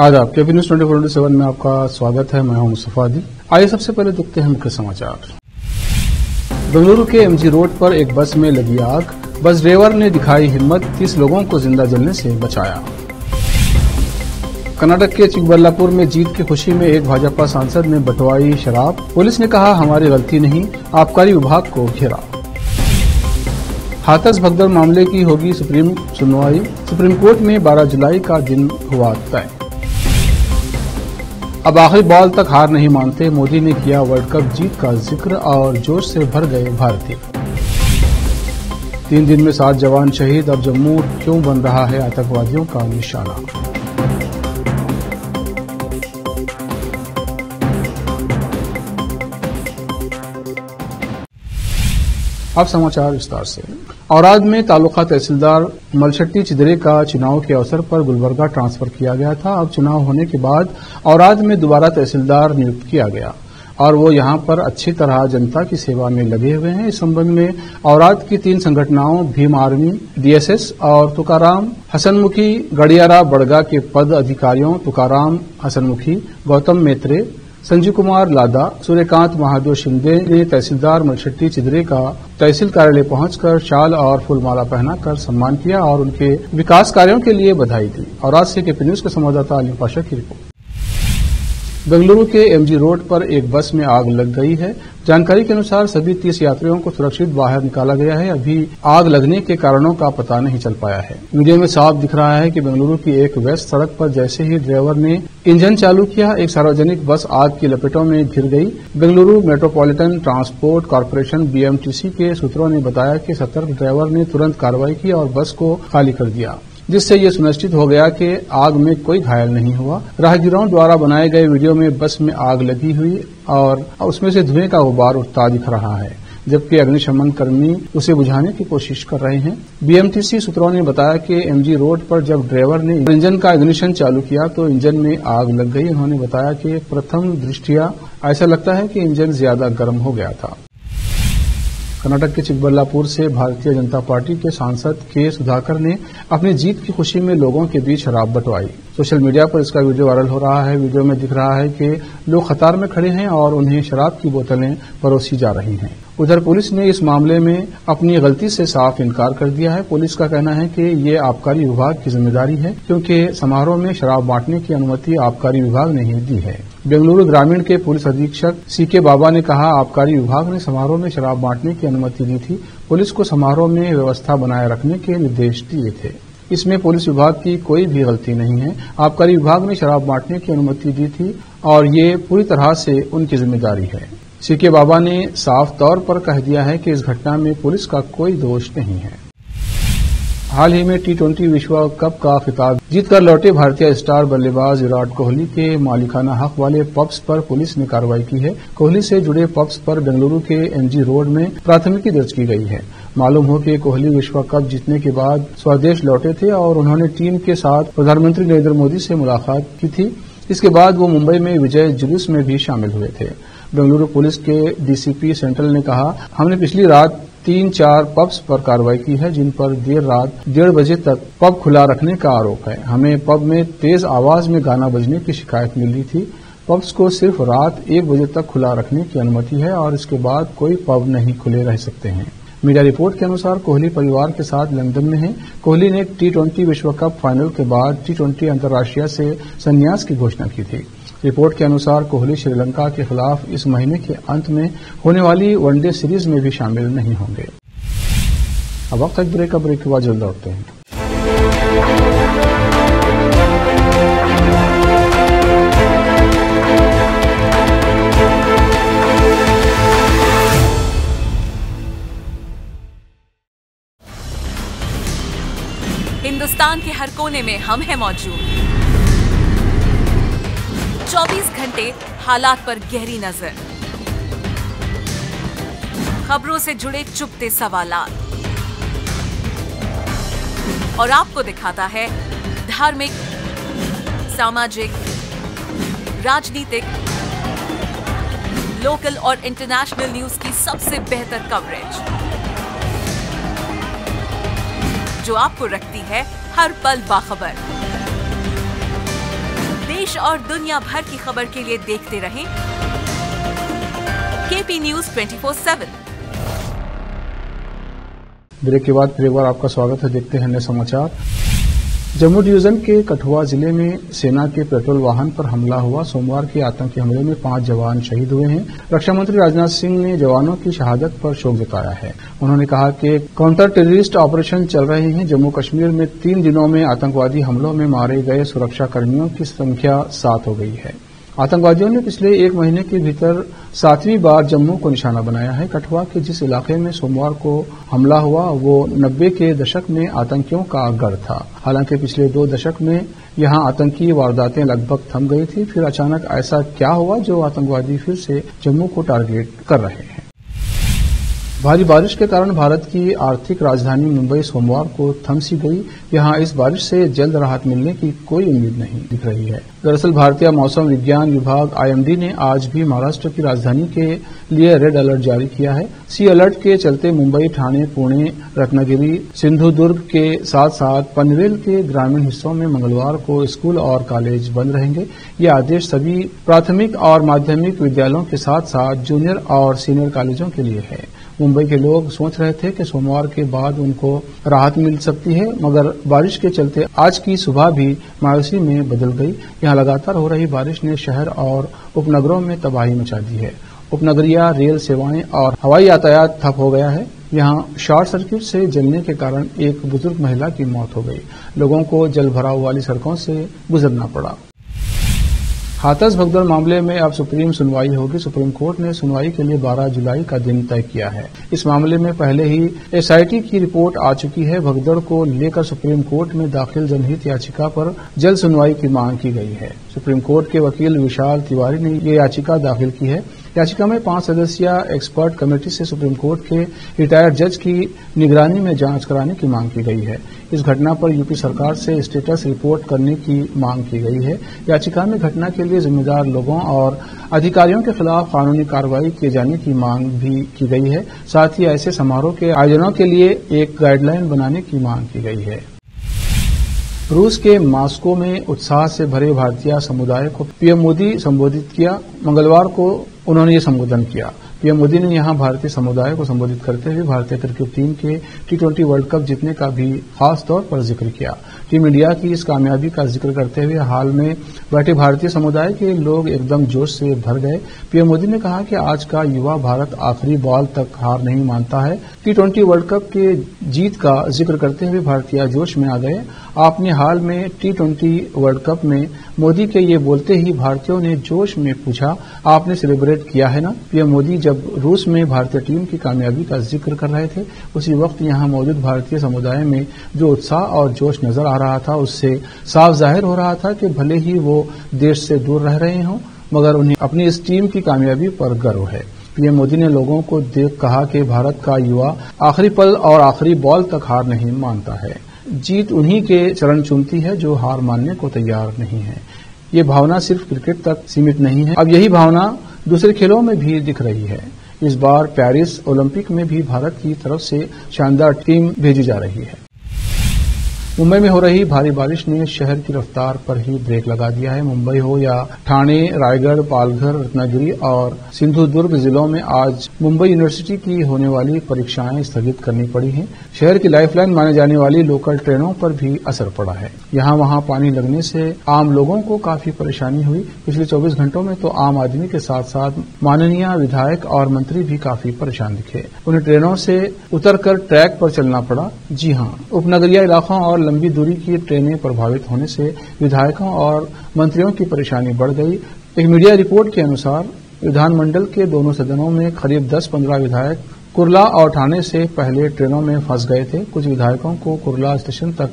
आदाब, KP news 24/7 में आपका स्वागत है। मैं हूं मुस्तफा आदिल। आइए सबसे पहले देखते हैं मुख्य समाचार। बेंगलुरु के एमजी रोड पर एक बस में लगी आग, बस ड्राइवर ने दिखाई हिम्मत, 30 लोगों को जिंदा जलने से बचाया। कर्नाटक के चिकबल्लापुर में जीत की खुशी में एक भाजपा सांसद ने बंटवाई शराब, पुलिस ने कहा हमारी गलती नहीं, आबकारी विभाग को घेरा। हाथरस भगदड़ मामले की होगी सुप्रीम सुनवाई, सुप्रीम कोर्ट में 12 जुलाई का दिन हुआ तय। अब आखिरी बॉल तक हार नहीं मानते, मोदी ने किया वर्ल्ड कप जीत का जिक्र और जोश से भर गए भारतीय। 3 दिन में 7 जवान शहीद, अब जम्मू क्यों बन रहा है आतंकवादियों का निशाना। अब समाचार विस्तार से। औराद में तालुका तहसीलदार मलशट्टी चिदरे का चुनाव के अवसर पर गुलबर्गा ट्रांसफर किया गया था। अब चुनाव होने के बाद औराद में दोबारा तहसीलदार नियुक्त किया गया और वो यहां पर अच्छी तरह जनता की सेवा में लगे हुए हैं। इस संबंध में औराद की 3 संगठनाओं भीम आर्मी, डीएसएस और तुकाराम हसनमुखी गड़ियारा बड़गा के पद अधिकारियों तुकाराम हसनमुखी, गौतम मेत्रे, संजीव कुमार लादा, सूर्यकांत महादेव शिंदे ने तहसीलदार मलशट्टी चिदरे का तहसील कार्यालय पहुंचकर शाल और फूलमाला पहनाकर सम्मान किया और उनके विकास कार्यों के लिए बधाई दी। और आज से केपी न्यूज के संवाददाता अलीम पाशा की रिपोर्ट। बेंगलुरु के एमजी रोड पर एक बस में आग लग गई है। जानकारी के अनुसार सभी 30 यात्रियों को सुरक्षित बाहर निकाला गया है। अभी आग लगने के कारणों का पता नहीं चल पाया है। वीडियो में साफ दिख रहा है कि बेंगलुरु की एक व्यस्त सड़क पर जैसे ही ड्राइवर ने इंजन चालू किया, एक सार्वजनिक बस आग की लपेटों में घिर गई। Bengaluru metropolitan transport corporation BMTC के सूत्रों ने बताया कि सतर्क ड्राइवर ने तुरंत कार्रवाई की और बस को खाली कर दिया, जिससे ये सुनिश्चित हो गया कि आग में कोई घायल नहीं हुआ। राहगीरों द्वारा बनाए गए वीडियो में बस में आग लगी हुई और उसमें से धुएं का गुबार उठता दिख रहा है, जबकि अग्निशमन कर्मी उसे बुझाने की कोशिश कर रहे हैं। बीएमटीसी सूत्रों ने बताया कि एमजी रोड पर जब ड्राइवर ने इंजन का इग्निशन चालू किया तो इंजन में आग लग गई। उन्होंने बताया कि प्रथम दृष्टया ऐसा लगता है कि इंजन ज्यादा गर्म हो गया था। कर्नाटक के चिकबल्लापुर से भारतीय जनता पार्टी के सांसद के सुधाकर ने अपनी जीत की खुशी में लोगों के बीच शराब बंटवाई। सोशल मीडिया पर इसका वीडियो वायरल हो रहा है। वीडियो में दिख रहा है कि लोग कतार में खड़े हैं और उन्हें शराब की बोतलें परोसी जा रही हैं। उधर पुलिस ने इस मामले में अपनी गलती से साफ इनकार कर दिया है। पुलिस का कहना है कि ये आबकारी विभाग की जिम्मेदारी है, क्योंकि समारोह में शराब बांटने की अनुमति आबकारी विभाग ने ही दी है। बेंगलुरु ग्रामीण के पुलिस अधीक्षक सीके बाबा ने कहा, आबकारी विभाग ने समारोह में शराब बांटने की अनुमति दी थी। पुलिस को समारोह में व्यवस्था बनाए रखने के निर्देश दिए थे। इसमें पुलिस विभाग की कोई भी गलती नहीं है। आबकारी विभाग ने शराब बांटने की अनुमति दी थी और ये पूरी तरह से उनकी जिम्मेदारी है। सीके बाबा ने साफ तौर पर कह दिया है कि इस घटना में पुलिस का कोई दोष नहीं है। हाल ही में टी20 विश्व कप का खिताब जीतकर लौटे भारतीय स्टार बल्लेबाज विराट कोहली के मालिकाना हक वाले पब्स पर पुलिस ने कार्रवाई की है। कोहली से जुड़े पब्स पर बेंगलुरु के एमजी रोड में प्राथमिकी दर्ज की गई है। मालूम हो कि कोहली विश्व कप जीतने के बाद स्वदेश लौटे थे और उन्होंने टीम के साथ प्रधानमंत्री नरेंद्र मोदी से मुलाकात की थी। इसके बाद वो मुंबई में विजय जुलूस में भी शामिल हुए थे। बेंगलुरु पुलिस के डीसीपी सेंट्रल ने कहा, हमने पिछली रात 3-4 पब्स पर कार्रवाई की है, जिन पर देर रात 1:30 बजे तक पब खुला रखने का आरोप है। हमें पब में तेज आवाज में गाना बजने की शिकायत मिली थी। पब्स को सिर्फ रात 1 बजे तक खुला रखने की अनुमति है और इसके बाद कोई पब नहीं खुले रह सकते हैं। मीडिया रिपोर्ट के अनुसार कोहली परिवार के साथ लंदन में है। कोहली ने टी20 विश्व कप फाइनल के बाद टी20 अंतर्राष्ट्रीय से संन्यास की घोषणा की थी। रिपोर्ट के अनुसार कोहली श्रीलंका के खिलाफ इस महीने के अंत में होने वाली वनडे सीरीज में भी शामिल नहीं होंगे। अब वक्त तक ब्रेक के बाद जल्द लौटते हैं। हिंदुस्तान के हर कोने में हम हैं मौजूद। 24 घंटे हालात पर गहरी नजर, खबरों से जुड़े चुपते सवालात और आपको दिखाता है धार्मिक, सामाजिक, राजनीतिक, लोकल और इंटरनेशनल न्यूज की सबसे बेहतर कवरेज, जो आपको रखती है हर पल बाखबर। देश और दुनिया भर की खबर के लिए देखते रहें केपी न्यूज 24/7। ब्रेक के बाद फिर एक बार आपका स्वागत है। देखते हैं अन्य समाचार। जम्मू डिवीजन के कठुआ जिले में सेना के पेट्रोल वाहन पर हमला हुआ। सोमवार के आतंकी हमले में 5 जवान शहीद हुए हैं। रक्षा मंत्री राजनाथ सिंह ने जवानों की शहादत पर शोक जताया है। उन्होंने कहा कि काउंटर टेररिस्ट ऑपरेशन चल रहे हैं। जम्मू कश्मीर में 3 दिनों में आतंकवादी हमलों में मारे गए सुरक्षा कर्मियों की संख्या 7 हो गई है। आतंकवादियों ने पिछले 1 महीने के भीतर 7वीं बार जम्मू को निशाना बनाया है। कठुआ के जिस इलाके में सोमवार को हमला हुआ वो 90 के दशक में आतंकियों का गढ़ था। हालांकि पिछले 2 दशक में यहां आतंकी वारदातें लगभग थम गई थी। फिर अचानक ऐसा क्या हुआ जो आतंकवादी फिर से जम्मू को टारगेट कर रहे हैं। भारी बारिश के कारण भारत की आर्थिक राजधानी मुंबई सोमवार को थम सी गई। यहां इस बारिश से जल्द राहत मिलने की कोई उम्मीद नहीं दिख रही है। दरअसल भारतीय मौसम विज्ञान विभाग IMD ने आज भी महाराष्ट्र की राजधानी के लिए रेड अलर्ट जारी किया है। सी अलर्ट के चलते मुंबई, ठाणे, पुणे, रत्नागिरी, सिंधुदुर्ग के साथ साथ पनवेल के ग्रामीण हिस्सों में मंगलवार को स्कूल और कॉलेज बंद रहेंगे। ये आदेश सभी प्राथमिक और माध्यमिक विद्यालयों के साथ साथ जूनियर और सीनियर कॉलेजों के लिए है। मुंबई के लोग सोच रहे थे कि सोमवार के बाद उनको राहत मिल सकती है, मगर बारिश के चलते आज की सुबह भी मायूसी में बदल गई। यहां लगातार हो रही बारिश ने शहर और उपनगरों में तबाही मचा दी है। उपनगरीय रेल सेवाएं और हवाई यातायात ठप हो गया है। यहां शॉर्ट सर्किट से जलने के कारण एक बुजुर्ग महिला की मौत हो गई। लोगों को जल भराव वाली सड़कों से गुजरना पड़ा। हाथरस भगदड़ मामले में अब सुप्रीम सुनवाई होगी। सुप्रीम कोर्ट ने सुनवाई के लिए 12 जुलाई का दिन तय किया है। इस मामले में पहले ही SIT की रिपोर्ट आ चुकी है। भगदड़ को लेकर सुप्रीम कोर्ट में दाखिल जनहित याचिका पर जल्द सुनवाई की मांग की गई है। सुप्रीम कोर्ट के वकील विशाल तिवारी ने ये याचिका दाखिल की है। याचिका में 5 सदस्यीय एक्सपर्ट कमेटी से सुप्रीम कोर्ट के रिटायर्ड जज की निगरानी में जांच कराने की मांग की गई है। इस घटना पर यूपी सरकार से स्टेटस रिपोर्ट करने की मांग की गई है। याचिका में घटना के लिए जिम्मेदार लोगों और अधिकारियों के खिलाफ कानूनी कार्रवाई किए जाने की मांग भी की गई है। साथ ही ऐसे समारोह के आयोजनों के लिए एक गाइडलाइन बनाने की मांग की गई है। रूस के मॉस्को में उत्साह से भरे भारतीय समुदाय को पीएम मोदी संबोधित किया। मंगलवार को उन्होंने ये संबोधन किया। पीएम मोदी ने यहां भारतीय समुदाय को संबोधित करते हुए भारतीय क्रिकेट टीम के T20 वर्ल्ड कप जीतने का भी खास तौर पर जिक्र किया। टीम इंडिया की इस कामयाबी का जिक्र करते हुए हाल में बैठे भारतीय समुदाय के लोग एकदम जोश से भर गए। पीएम मोदी ने कहा कि आज का युवा भारत आखिरी बॉल तक हार नहीं मानता है। T20 वर्ल्ड कप के जीत का जिक्र करते हुए भारतीय जोश में आ गए। आपने हाल में T20 वर्ल्ड कप में मोदी के ये बोलते ही भारतीयों ने जोश में पूछा, आपने सेलिब्रेट किया है ना? पीएम मोदी जब रूस में भारतीय टीम की कामयाबी का जिक्र कर रहे थे, उसी वक्त यहां मौजूद भारतीय समुदाय में जो उत्साह और जोश नजर आ रहा था, उससे साफ जाहिर हो रहा था कि भले ही वो देश से दूर रह रहे हों, मगर उन्हें अपनी इस टीम की कामयाबी पर गर्व है। पीएम मोदी ने लोगों को देख कहा कि भारत का युवा आखिरी पल और आखिरी बॉल तक हार नहीं मानता है। जीत उन्हीं के चरण चूमती है जो हार मानने को तैयार नहीं है। ये भावना सिर्फ क्रिकेट तक सीमित नहीं है, अब यही भावना दूसरे खेलों में भी दिख रही है। इस बार पेरिस ओलंपिक में भी भारत की तरफ से शानदार टीम भेजी जा रही है। मुंबई में हो रही भारी बारिश ने शहर की रफ्तार पर ही ब्रेक लगा दिया है। मुंबई हो या ठाणे, रायगढ़, पालघर, रत्नागिरी और सिंधुदुर्ग जिलों में आज मुंबई यूनिवर्सिटी की होने वाली परीक्षाएं स्थगित करनी पड़ी हैं। शहर की लाइफलाइन माने जाने वाली लोकल ट्रेनों पर भी असर पड़ा है। यहां वहां पानी लगने से आम लोगों को काफी परेशानी हुई। पिछले 24 घंटों में तो आम आदमी के साथ साथ माननीय विधायक और मंत्री भी काफी परेशान दिखे। उन्हें ट्रेनों से उतरकर ट्रैक पर चलना पड़ा। जी हां, उपनगरीय इलाकों और लंबी दूरी की ट्रेनें प्रभावित होने से विधायकों और मंत्रियों की परेशानी बढ़ गई। एक मीडिया रिपोर्ट के अनुसार विधानमंडल के दोनों सदनों में करीब 10-15 विधायक कुर्ला और ठाणे से पहले ट्रेनों में फंस गए थे। कुछ विधायकों को कुर्ला स्टेशन तक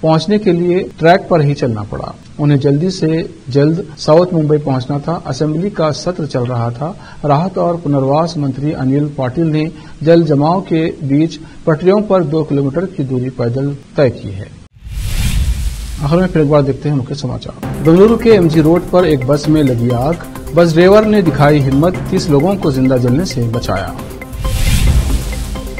पहुंचने के लिए ट्रैक पर ही चलना पड़ा। उन्हें जल्दी से जल्द साउथ मुंबई पहुंचना था। असेंबली का सत्र चल रहा था। राहत और पुनर्वास मंत्री अनिल पाटिल ने जल जमाव के बीच पटरियों पर 2 किलोमीटर की दूरी पैदल तय की है। आखिर में फिर एक बार देखते हैं मुख्य समाचार। बेंगलुरु के MG रोड पर एक बस में लगी आग। बस ड्राइवर ने दिखाई हिम्मत, 30 लोगों को जिंदा जलने से बचाया।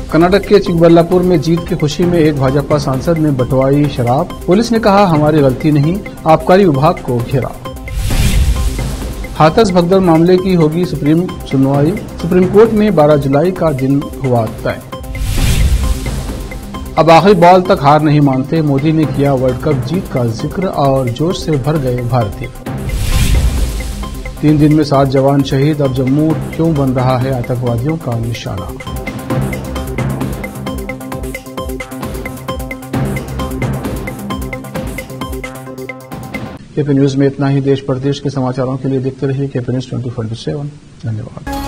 कर्नाटक के चिकबल्लापुर में जीत की खुशी में एक भाजपा सांसद ने बंटवाई शराब। पुलिस ने कहा हमारी गलती नहीं, आबकारी विभाग को घेरा। हाथरस भगदड़ मामले की होगी सुप्रीम सुनवाई। सुप्रीम कोर्ट में 12 जुलाई का दिन हुआ तय। अब आखिरी बॉल तक हार नहीं मानते, मोदी ने किया वर्ल्ड कप जीत का जिक्र और जोश से भर गए भारतीय। 3 दिन में 7 जवान शहीद, अब जम्मू क्यों बन रहा है आतंकवादियों का निशाना। केपी न्यूज में इतना ही। देश प्रदेश के समाचारों के लिए देखते रहिए केपी न्यूज 24/7। धन्यवाद।